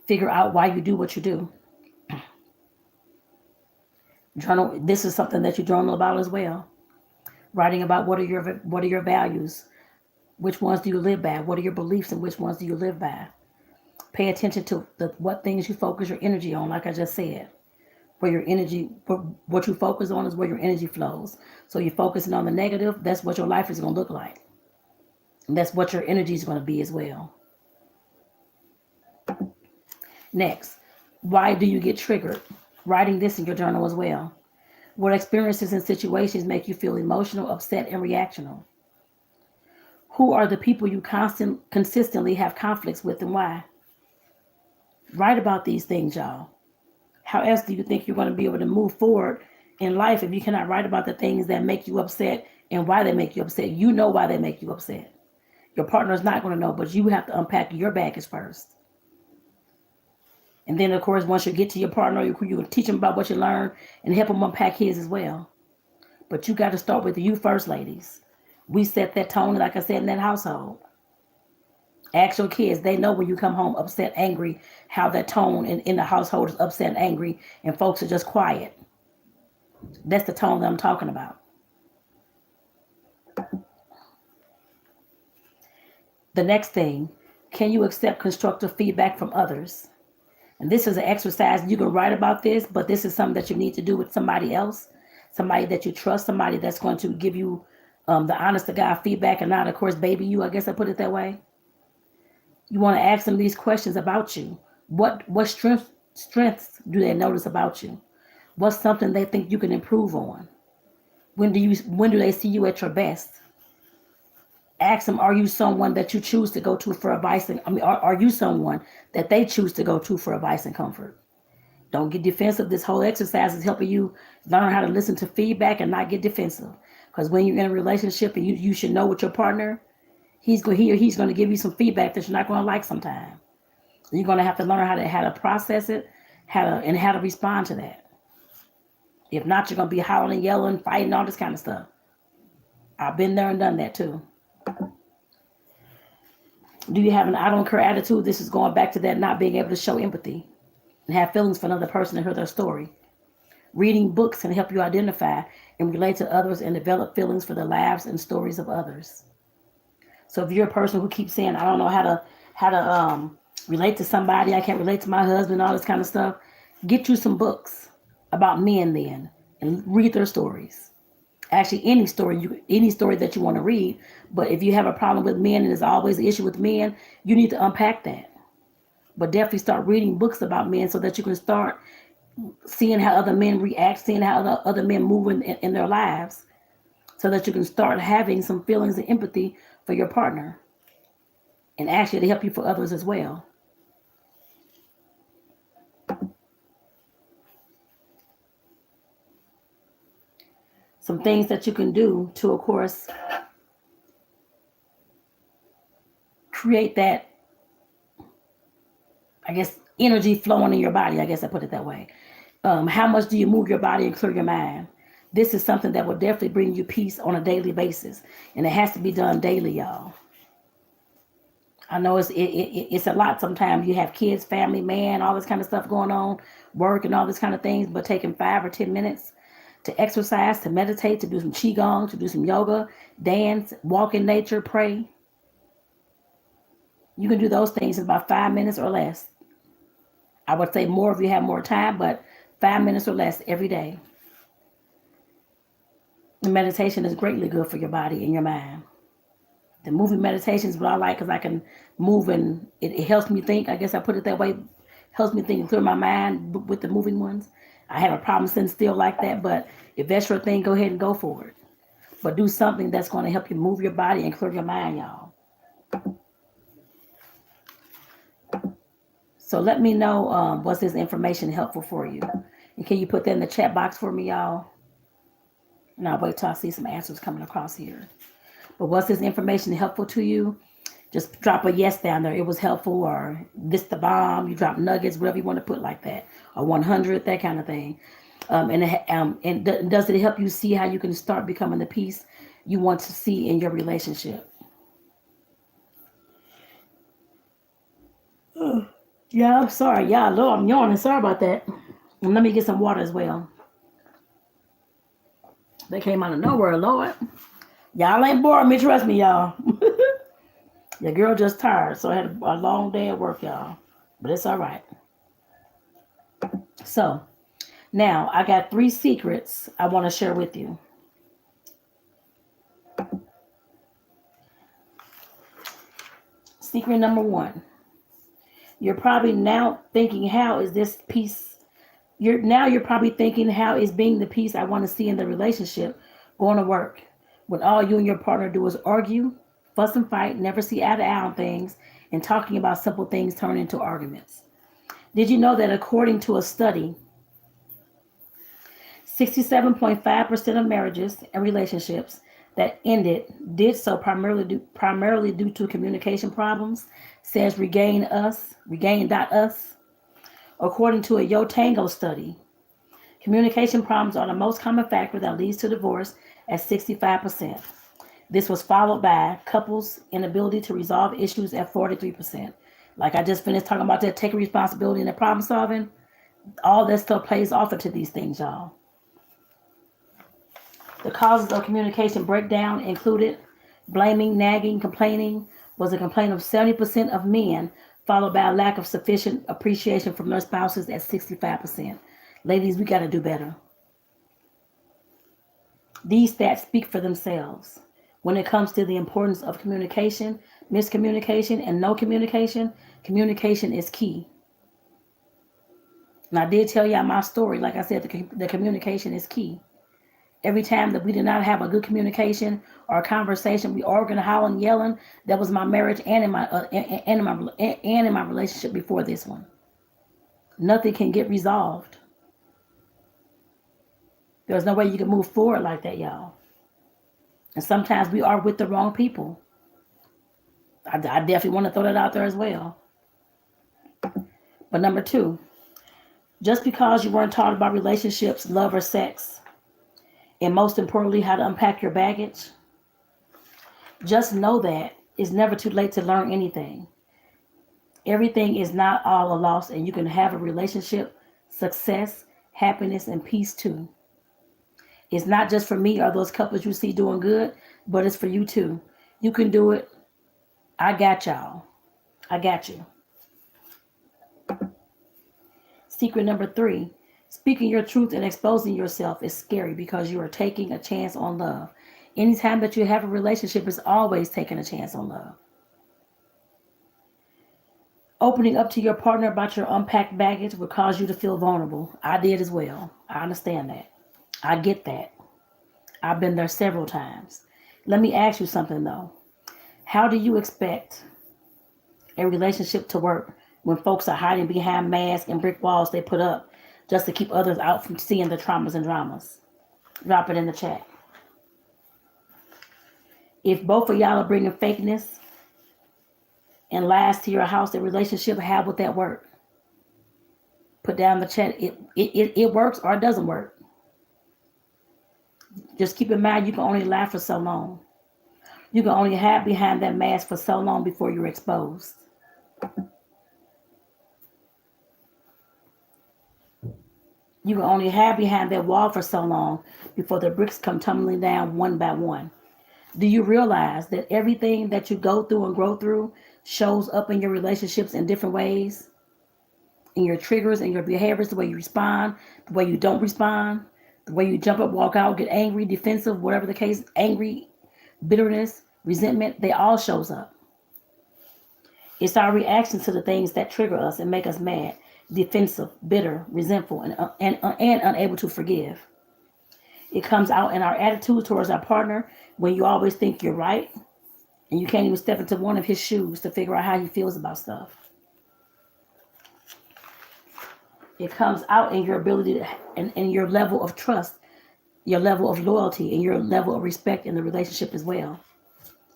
Figure out why you do what you do. Journal. This is something that you journal about as well. Writing about what are your values, which ones do you live by, what are your beliefs and which ones do you live by. Pay attention to what things you focus your energy on, like I just said. where your energy, what you focus on is where your energy flows. So you're focusing on the negative, that's what your life is going to look like. And that's what your energy is going to be as well. Next, why do you get triggered? Writing this in your journal as well. What experiences and situations make you feel emotional, upset, and reactional? Who are the people you consistently have conflicts with and why? Write about these things, y'all. How else do you think you're going to be able to move forward in life if you cannot write about the things that make you upset and why they make you upset? You know why they make you upset. Your partner is not going to know, but you have to unpack your baggage first. And then, of course, once you get to your partner, you can teach them about what you learned and help them unpack his as well. But you got to start with you first, ladies. We set that tone, like I said, in that household. Ask your kids. They know when you come home upset, angry, how that tone in the household is upset and angry, and folks are just quiet. That's the tone that I'm talking about. The next thing, can you accept constructive feedback from others? And this is an exercise. You can write about this, but this is something that you need to do with somebody else, somebody that you trust, somebody that's going to give you the honest to God feedback and not, of course, baby you. I guess I put it that way. You want to ask them these questions about you. What strengths do they notice about you? What's something they think you can improve on? When do they see you at your best? Ask them, are you someone that you choose to go to for advice? Are you someone that they choose to go to for advice and comfort? Don't get defensive. This whole exercise is helping you learn how to listen to feedback and not get defensive. Because when you're in a relationship and you should know with your partner, he's going to give you some feedback that you're not going to like sometimes. You're going to have to learn how to process it, how to respond to that. If not, you're going to be howling, yelling, fighting, all this kind of stuff. I've been there and done that too. Do you have an I don't care attitude? This is going back to that not being able to show empathy and have feelings for another person and hear their story. Reading books can help you identify and relate to others and develop feelings for the lives and stories of others. So if you're a person who keeps saying, I don't know how to relate to somebody, I can't relate to my husband, all this kind of stuff, get you some books about men then and read their stories. Actually, any story that you want to read. But if you have a problem with men and there's always an issue with men, you need to unpack that. But definitely start reading books about men so that you can start seeing how other men react, seeing how other men move in their lives, so that you can start having some feelings and empathy for your partner. And actually to help you for others as well. Some things that you can do to, of course, create that, I guess, energy flowing in your body. I guess I put it that way. How much do you move your body and clear your mind? This is something that will definitely bring you peace on a daily basis. And it has to be done daily, y'all. I know it's a lot sometimes. You have kids, family, man, all this kind of stuff going on, work and all this kind of things, but taking 5 or 10 minutes to exercise, to meditate, to do some qigong, to do some yoga, dance, walk in nature, pray. You can do those things in about 5 minutes or less. I would say more if you have more time, but 5 minutes or less every day. The meditation is greatly good for your body and your mind. The moving meditation is what I like because I can move and it helps me think. I guess I put it that way. Helps me think and clear my mind with the moving ones. I have a problem sitting still like that, but if that's your thing, go ahead and go for it. But do something that's going to help you move your body and clear your mind, y'all. So let me know, was this information helpful for you? And can you put that in the chat box for me, y'all? And I'll wait till I see some answers coming across here. But was this information helpful to you? Just drop a yes down there. It was helpful, or this the bomb. You drop nuggets, whatever you want to put like that, or 100, that kind of thing. And does it help you see how you can start becoming the peace you want to see in your relationship? Yeah, I'm sorry. Yeah, Lord, I'm yawning. Sorry about that. And let me get some water as well. They came out of nowhere, Lord. Y'all ain't bored me, trust me, y'all. Your girl just tired, so I had a long day at work, y'all. But it's all right. So, Now, I got 3 secrets I want to share with you. Secret number 1. You're probably now thinking, how is this piece? You're probably thinking, how is being the piece I want to see in the relationship going to work when all you and your partner do is argue, fuss and fight, never see eye to eye on things, and talking about simple things turn into arguments? Did you know that according to a study, 67.5% of marriages and relationships that ended did so primarily due to communication problems, says regain.us. According to a Yo Tango study, communication problems are the most common factor that leads to divorce at 65%. This was followed by couples' inability to resolve issues at 43%. Like I just finished talking about that, taking responsibility and the problem solving, all that stuff plays off into these things, y'all. The causes of communication breakdown included blaming, nagging, complaining was a complaint of 70% of men, followed by a lack of sufficient appreciation from their spouses at 65%. Ladies, we got to do better. These stats speak for themselves. When it comes to the importance of communication, miscommunication, and no communication, communication is key. And I did tell y'all my story. Like I said, the communication is key. Every time that we did not have a good communication or a conversation, we arguing, howling, yelling. That was my marriage and in my relationship before this one. Nothing can get resolved. There's no way you can move forward like that, y'all. And sometimes we are with the wrong people. I definitely want to throw that out there as well. But number 2, just because you weren't taught about relationships, love, or sex, and most importantly, how to unpack your baggage, just know that it's never too late to learn anything. Everything is not all a loss, and you can have a relationship, success, happiness, and peace too. It's not just for me or those couples you see doing good, but it's for you too. You can do it. I got y'all. I got you. Secret number 3. Speaking your truth and exposing yourself is scary because you are taking a chance on love. Anytime that you have a relationship, it's always taking a chance on love. Opening up to your partner about your unpacked baggage will cause you to feel vulnerable. I did as well. I understand that. I get that. I've been there several times. Let me ask you something though. How do you expect a relationship to work when folks are hiding behind masks and brick walls they put up just to keep others out from seeing the traumas and dramas? Drop it in the chat. If both of y'all are bringing fakeness and lies to your house, the relationship, how would that work? Put down the chat. It works or it doesn't work. Just keep in mind, you can only lie for so long. You can only hide behind that mask for so long before you're exposed. You can only hide behind that wall for so long before the bricks come tumbling down one by one. Do you realize that everything that you go through and grow through shows up in your relationships in different ways? In your triggers and your behaviors, the way you respond, the way you don't respond, the way you jump up, walk out, get angry, defensive, whatever the case, angry, bitterness, resentment, they all shows up. It's our reaction to the things that trigger us and make us mad, defensive, bitter, resentful, and unable to forgive. It comes out in our attitude towards our partner when you always think you're right and you can't even step into one of his shoes to figure out how he feels about stuff. It comes out in your ability to, and your level of trust, your level of loyalty, and your level of respect in the relationship as well.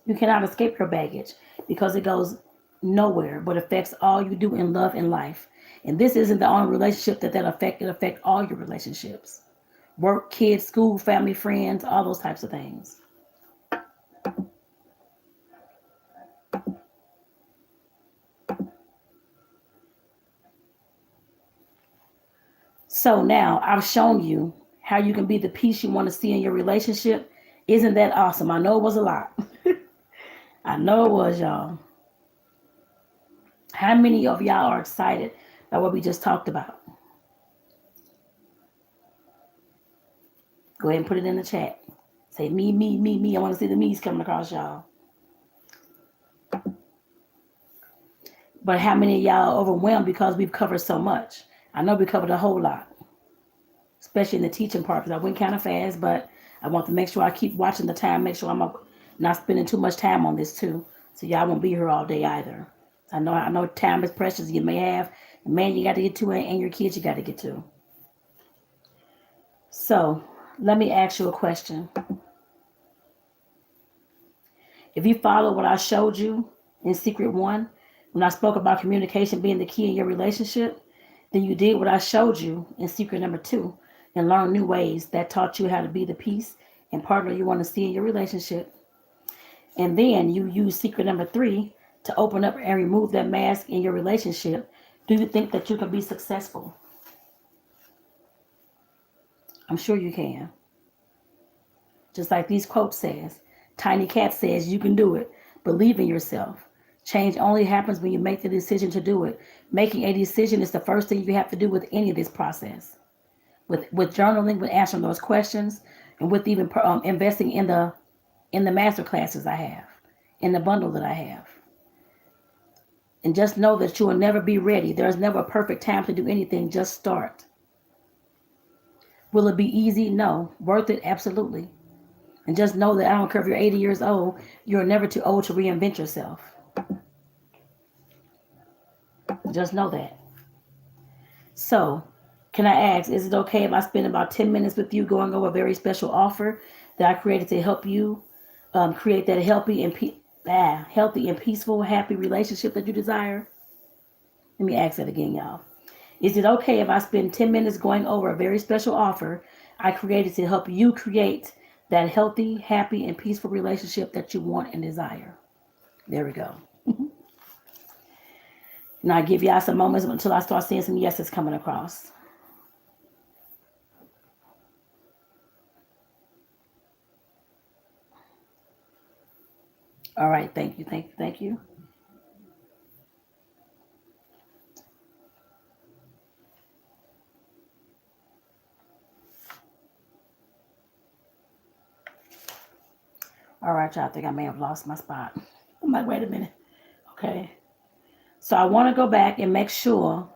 You cannot escape your baggage because it goes nowhere but affects all you do in love and life. And this isn't the only relationship that affects. It affects all your relationships. Work, kids, school, family, friends, all those types of things. So now I've shown you how you can be the peace you want to see in your relationship. Isn't that awesome? I know it was a lot. I know it was, y'all. How many of y'all are excited about what we just talked about? Go ahead and put it in the chat. Say me, me, me, me. I want to see the me's coming across, y'all. But how many of y'all are overwhelmed because we've covered so much? I know we covered a whole lot, especially in the teaching part, because I went kind of fast, but I want to make sure I keep watching the time, make sure I'm not spending too much time on this too. So y'all won't be here all day either. I know time is precious. You may have a man you got to get to and your kids you got to get to. So let me ask you a question. If you follow what I showed you in Secret 1, when I spoke about communication being the key in your relationship, then you did what I showed you in Secret number 2 and learned new ways that taught you how to be the peace and partner you want to see in your relationship. And then you use Secret number 3 to open up and remove that mask in your relationship. Do you think that you can be successful? I'm sure you can. Just like these quotes says, Tiny Cat says, you can do it. Believe in yourself. Change only happens when you make the decision to do it. Making a decision is the first thing you have to do with any of this process. With journaling, with answering those questions, and with even investing in the master classes I have, in the bundle that I have. And just know that you will never be ready. There's never a perfect time to do anything. Just start. Will it be easy? No. Worth it? Absolutely. And just know that I don't care if you're 80 years old, you're never too old to reinvent yourself. Just know that. So, can I ask, is it okay if I spend about 10 minutes with you going over a very special offer that I created to help you create that healthy and peaceful, happy relationship that you desire? Let me ask that again, y'all. Is it okay if I spend 10 minutes going over a very special offer I created to help you create that healthy, happy, and peaceful relationship that you want and desire? There we go. Now I give y'all some moments until I start seeing some yeses coming across. All right, thank you, thank you, thank you. All right, y'all, I think I may have lost my spot. I'm like, wait a minute. Okay. So I want to go back and make sure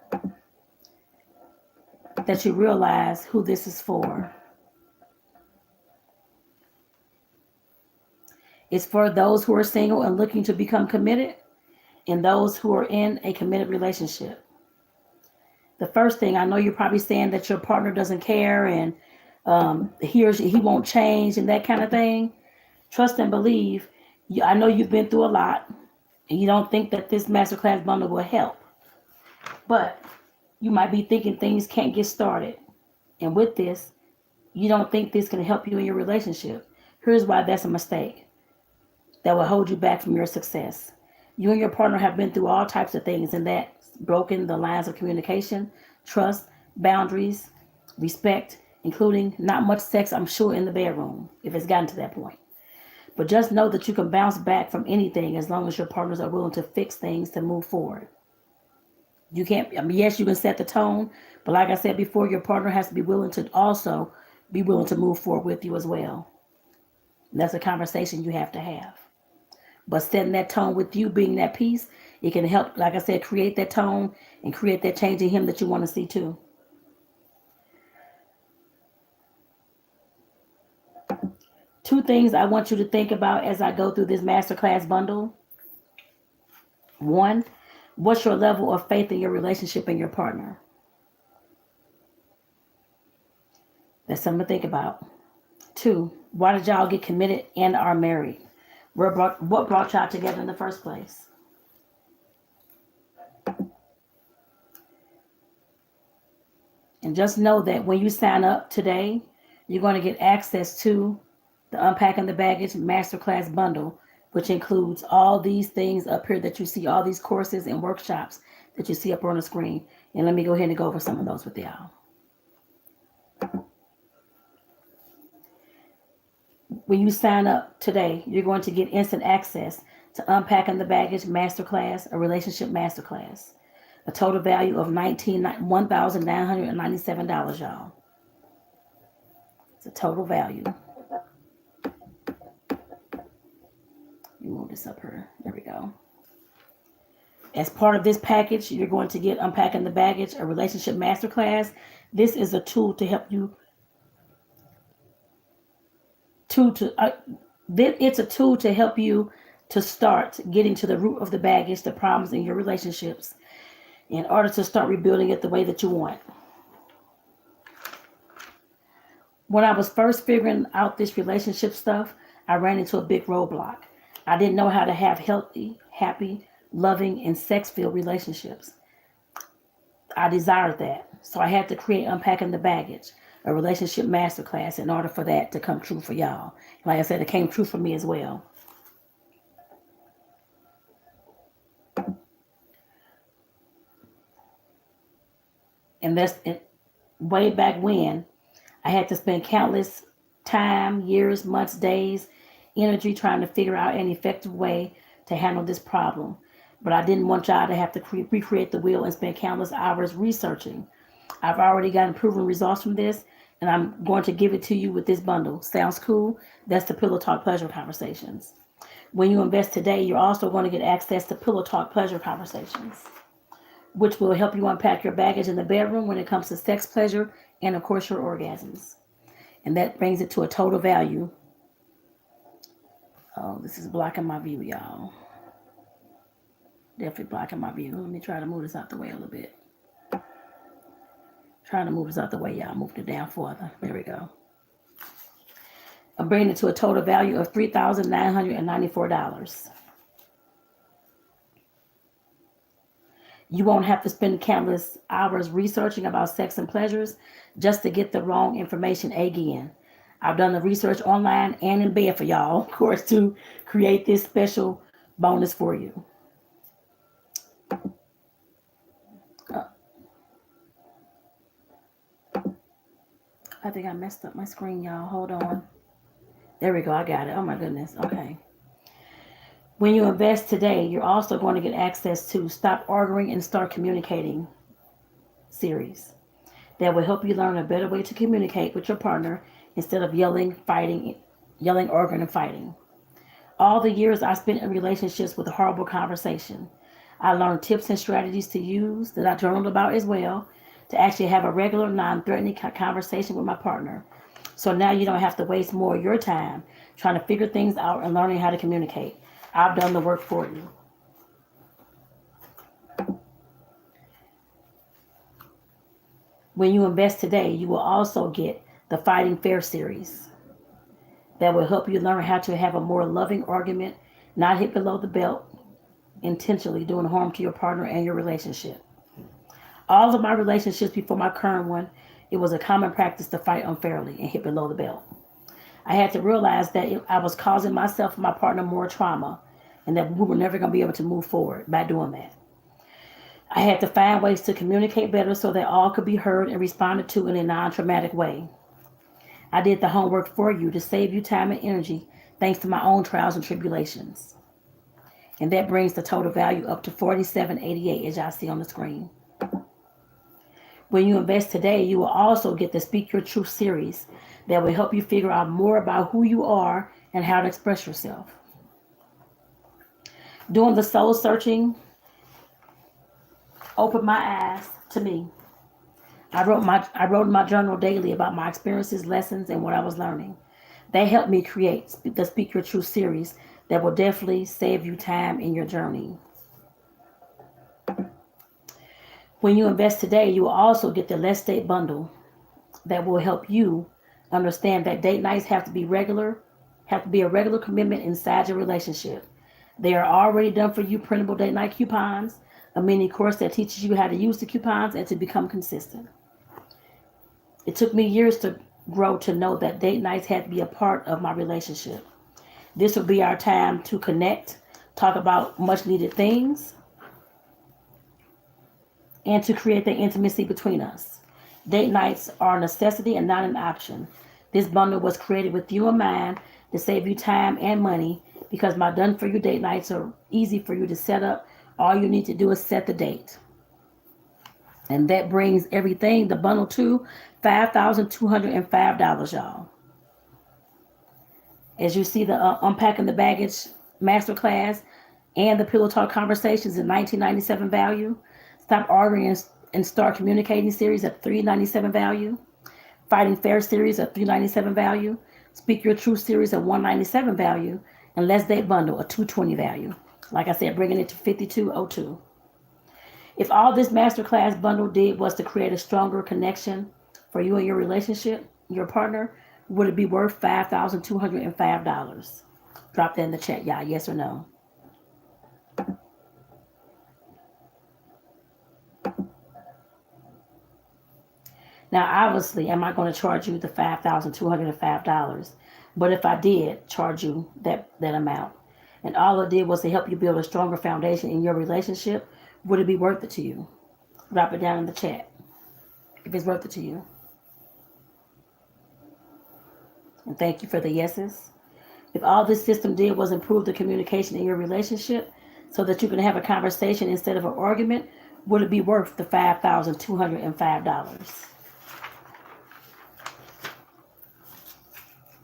that you realize who this is for. It's for those who are single and looking to become committed, and those who are in a committed relationship. The first thing, I know you're probably saying that your partner doesn't care and he won't change and that kind of thing. Trust and believe. I know you've been through a lot, and you don't think that this masterclass bundle will help. But you might be thinking things can't get started. And with this, you don't think this can help you in your relationship. Here's why that's a mistake that will hold you back from your success. You and your partner have been through all types of things, and that's broken the lines of communication, trust, boundaries, respect, including not much sex, I'm sure, in the bedroom, if it's gotten to that point. But just know that you can bounce back from anything as long as your partners are willing to fix things to move forward. You can't, yes, you can set the tone, but like I said before, your partner has to be willing to also be willing to move forward with you as well. And that's a conversation you have to have. But setting that tone with you, being that peace, it can help, like I said, create that tone and create that change in him that you want to see too. Two things I want you to think about as I go through this masterclass bundle. One, what's your level of faith in your relationship and your partner? That's something to think about. Two, why did y'all get committed and are married? What brought y'all together in the first place? And just know that when you sign up today, you're going to get access to the Unpacking the Baggage Masterclass bundle, which includes all these things up here that you see, all these courses and workshops that you see up on the screen. And let me go ahead and go over some of those with y'all. When you sign up today, you're going to get instant access to Unpacking the Baggage Masterclass, a relationship masterclass, a total value of $1,997, y'all. It's a total value. You move this up here. There we go. As part of this package, you're going to get Unpacking the Baggage, a relationship masterclass. This is a tool to help you it's a tool to help you to start getting to the root of the baggage, the problems in your relationships, in order to start rebuilding it the way that you want. When I was first figuring out this relationship stuff, I ran into a big roadblock. I didn't know how to have healthy, happy, loving, and sex-filled relationships. I desired that. So I had to create Unpacking the Baggage, a relationship masterclass, in order for that to come true for y'all. Like I said, it came true for me as well. And that's it. Way back when, I had to spend countless time, years, months, days, energy trying to figure out an effective way to handle this problem. But I didn't want y'all to have to recreate the wheel and spend countless hours researching. I've already gotten proven results from this, and I'm going to give it to you with this bundle. Sounds cool? That's the Pillow Talk Pleasure Conversations. When you invest today, you're also going to get access to Pillow Talk Pleasure Conversations, which will help you unpack your baggage in the bedroom when it comes to sex, pleasure, and of course your orgasms. And that brings it to a total value. Oh, this is blocking my view, y'all. Definitely blocking my view. Let me try to move this out the way a little bit. Trying to move this out the way, y'all. Moved it down further. There we go. I'm bringing it to a total value of $3,994. You won't have to spend countless hours researching about sex and pleasures just to get the wrong information again. I've done the research online and in bed for y'all, of course, to create this special bonus for you. I think I messed up my screen, y'all. Hold on. There we go. I got it. Oh, my goodness. Okay. When you invest today, you're also going to get access to Stop Arguing and Start Communicating series that will help you learn a better way to communicate with your partner instead of yelling, arguing, and fighting. All the years I spent in relationships with a horrible conversation, I learned tips and strategies to use that I journaled about as well to actually have a regular, non-threatening conversation with my partner. So now you don't have to waste more of your time trying to figure things out and learning how to communicate. I've done the work for you. When you invest today, you will also get the Fighting Fair series that will help you learn how to have a more loving argument, not hit below the belt, intentionally doing harm to your partner and your relationship. All of my relationships before my current one, it was a common practice to fight unfairly and hit below the belt. I had to realize that I was causing myself and my partner more trauma and that we were never going to be able to move forward by doing that. I had to find ways to communicate better so that all could be heard and responded to in a non-traumatic way. I did the homework for you to save you time and energy thanks to my own trials and tribulations. And that brings the total value up to $47.88 as y'all see on the screen. When you invest today, you will also get the Speak Your Truth series that will help you figure out more about who you are and how to express yourself. Doing the soul searching opened my eyes to me. I wrote in my journal daily about my experiences, lessons, and what I was learning. They helped me create the Speak Your Truth series that will definitely save you time in your journey. When you invest today, you will also get the Let's Date bundle that will help you understand that date nights have to be a regular commitment inside your relationship. They are already done for you printable date night coupons, a mini course that teaches you how to use the coupons and to become consistent. It took me years to grow to know that date nights had to be a part of my relationship. This will be our time to connect, talk about much needed things, and to create the intimacy between us. Date nights are a necessity and not an option. This bundle was created with you in mind to save you time and money because my done-for-you date nights are easy for you to set up. All you need to do is set the date. And that brings everything, the bundle too, $5,205, y'all. As you see the Unpacking the Baggage Masterclass and the Pillow Talk Conversations in $19.97 value. Stop Arguing and Start Communicating series at $3.97 value. Fighting Fair series at $3.97 value. Speak Your Truth series at $1.97 value. And Let's Date Bundle at $2.20 value. Like I said, bringing it to $52.02. If all this masterclass bundle did was to create a stronger connection for you and your relationship, your partner, would it be worth $5,205? Drop that in the chat, y'all. Yes or no? Now, obviously, am I going to charge you the $5,205? But if I did charge you that amount, and all it did was to help you build a stronger foundation in your relationship, would it be worth it to you? Drop it down in the chat if it's worth it to you. And thank you for the yeses. If all this system did was improve the communication in your relationship so that you can have a conversation instead of an argument, would it be worth the $5,205?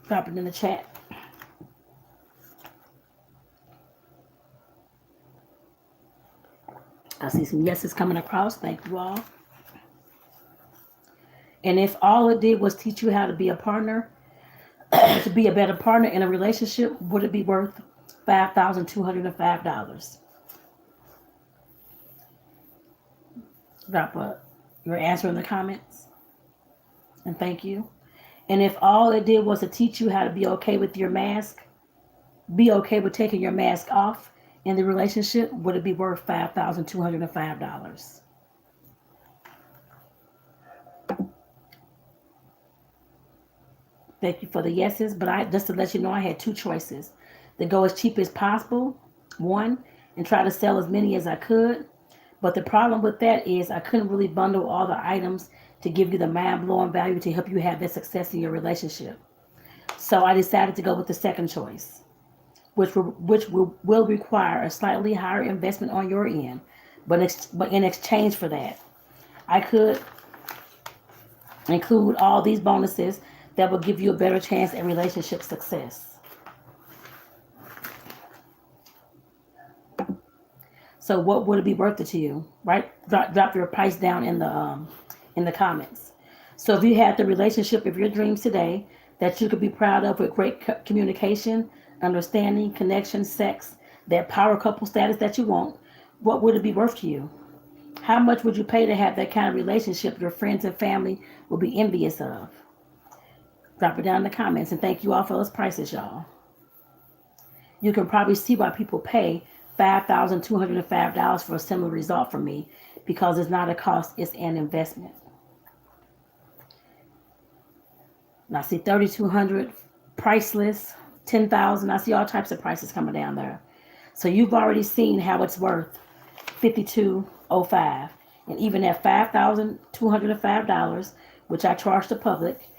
Drop it in the chat. I see some yeses coming across. Thank you all. And if all it did was teach you how to be a partner, to be a better partner in a relationship, would it be worth $5,205? Drop your answer in the comments. And thank you. And if all it did was to teach you how to be okay with your mask, be okay with taking your mask off in the relationship, would it be worth $5,205? Thank you for the yeses, but just to let you know, I had two choices: to go as cheap as possible, one, and try to sell as many as I could. But the problem with that is I couldn't really bundle all the items to give you the mind-blowing value to help you have that success in your relationship. So I decided to go with the second choice, which will require a slightly higher investment on your end. But in exchange for that, I could include all these bonuses that will give you a better chance at relationship success. So what would it be worth it to you? Right? Drop your price down in the comments. So if you had the relationship of your dreams today that you could be proud of with great communication, understanding, connection, sex, that power couple status that you want, what would it be worth to you? How much would you pay to have that kind of relationship your friends and family will be envious of? Drop it down in the comments, and thank you all for those prices, y'all. You can probably see why people pay $5,205 for a similar result from me, because it's not a cost, it's an investment. Now I see $3,200 priceless, $10,000. I see all types of prices coming down there. So you've already seen how it's worth $52.05. And even at $5,205, which I charge the public,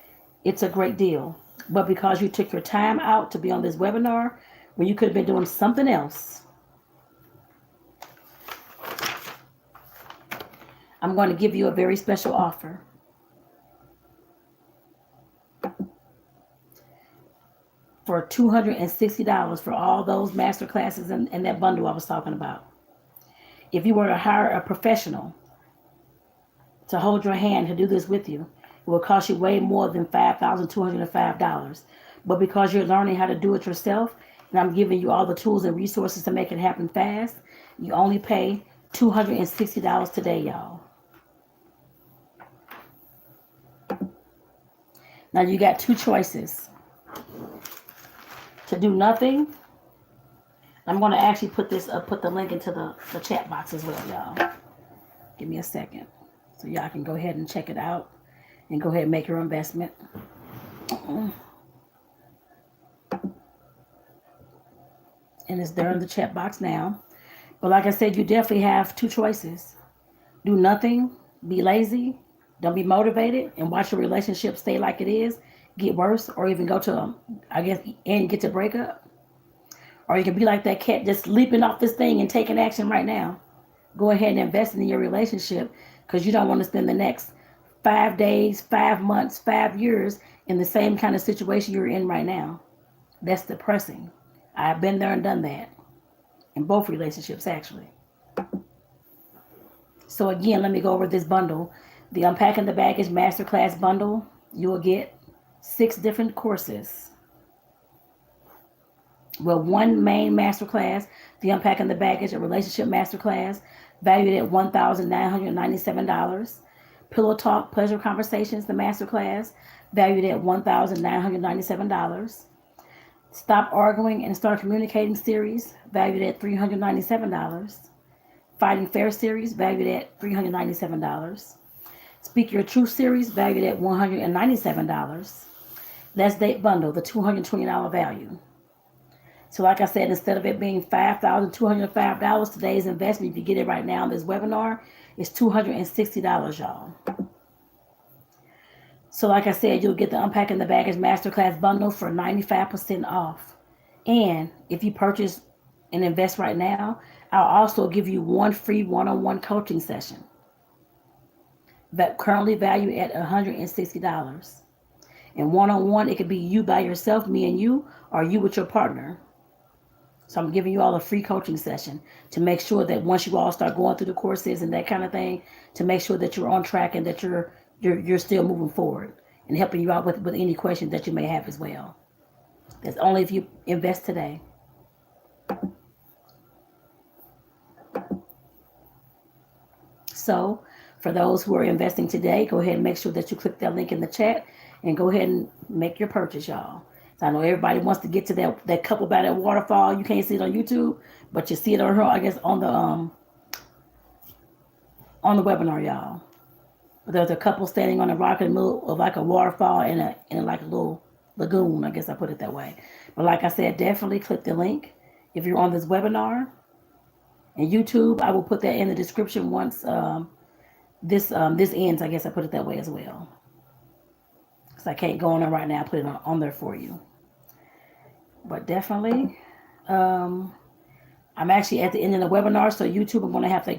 it's a great deal. But because you took your time out to be on this webinar, when you could have been doing something else, I'm going to give you a very special offer. For $260 for all those master classes and that bundle I was talking about. If you were to hire a professional to hold your hand to do this with you, it will cost you way more than $5,205. But because you're learning how to do it yourself, and I'm giving you all the tools and resources to make it happen fast, you only pay $260 today, y'all. Now you got two choices. To do nothing, I'm going to actually put the link into the chat box as well, y'all. Give me a second so y'all can go ahead and check it out and go ahead and make your investment. And it's there in the chat box now. But like I said, you definitely have two choices. Do nothing, be lazy, don't be motivated, and watch your relationship stay like it is, get worse, or even go to, and get to break up. Or you can be like that cat just leaping off this thing and taking action right now. Go ahead and invest in your relationship, because you don't want to spend the next 5 days, 5 months, 5 years in the same kind of situation you're in right now. That's depressing. I've been there and done that in both relationships, actually. So again, let me go over this bundle. The Unpacking the Baggage Masterclass bundle, you will get 6 different courses. Well, one main masterclass, the Unpacking the Baggage, a relationship masterclass, valued at $1,997. Pillow Talk Pleasure Conversations, the masterclass, valued at $1,997. Stop Arguing and Start Communicating series, valued at $397. Fighting Fair series, valued at $397. Speak Your Truth series, valued at $197. Let's Date Bundle, the $220 value. So like I said, instead of it being $5,205, today's investment, if you get it right now in this webinar, is $260, y'all. So like I said, you'll get the Unpacking the Baggage Masterclass bundle for 95% off. And if you purchase and invest right now, I'll also give you one free one-on-one coaching session that currently valued at $160. And one-on-one, it could be you by yourself, me and you, or you with your partner. So I'm giving you all a free coaching session to make sure that once you all start going through the courses and that kind of thing, to make sure that you're on track and that you're still moving forward and helping you out with any questions that you may have as well. That's only if you invest today. So for those who are investing today, go ahead and make sure that you click that link in the chat and go ahead and make your purchase, y'all. So I know everybody wants to get to that couple by that waterfall. You can't see it on YouTube, but you see it on her, I guess, on the webinar, y'all. But there's a couple standing on a rock in the middle of like a waterfall and like a little lagoon. I guess I put it that way. But like I said, definitely click the link if you're on this webinar. And YouTube, I will put that in the description once this ends. I guess I put it that way as well. Because I can't go on there right now. I put it on there for you. But definitely, I'm actually at the end of the webinar, so YouTube, I'm going to have to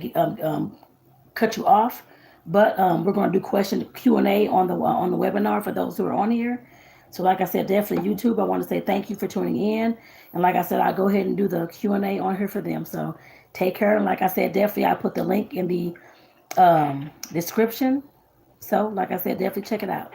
cut you off. But we're going to do Q&A on the webinar for those who are on here. So like I said, definitely YouTube, I want to say thank you for tuning in. And like I said, I'll go ahead and do the Q&A on here for them. So take care. And like I said, definitely I'll put the link in the description. So like I said, definitely check it out.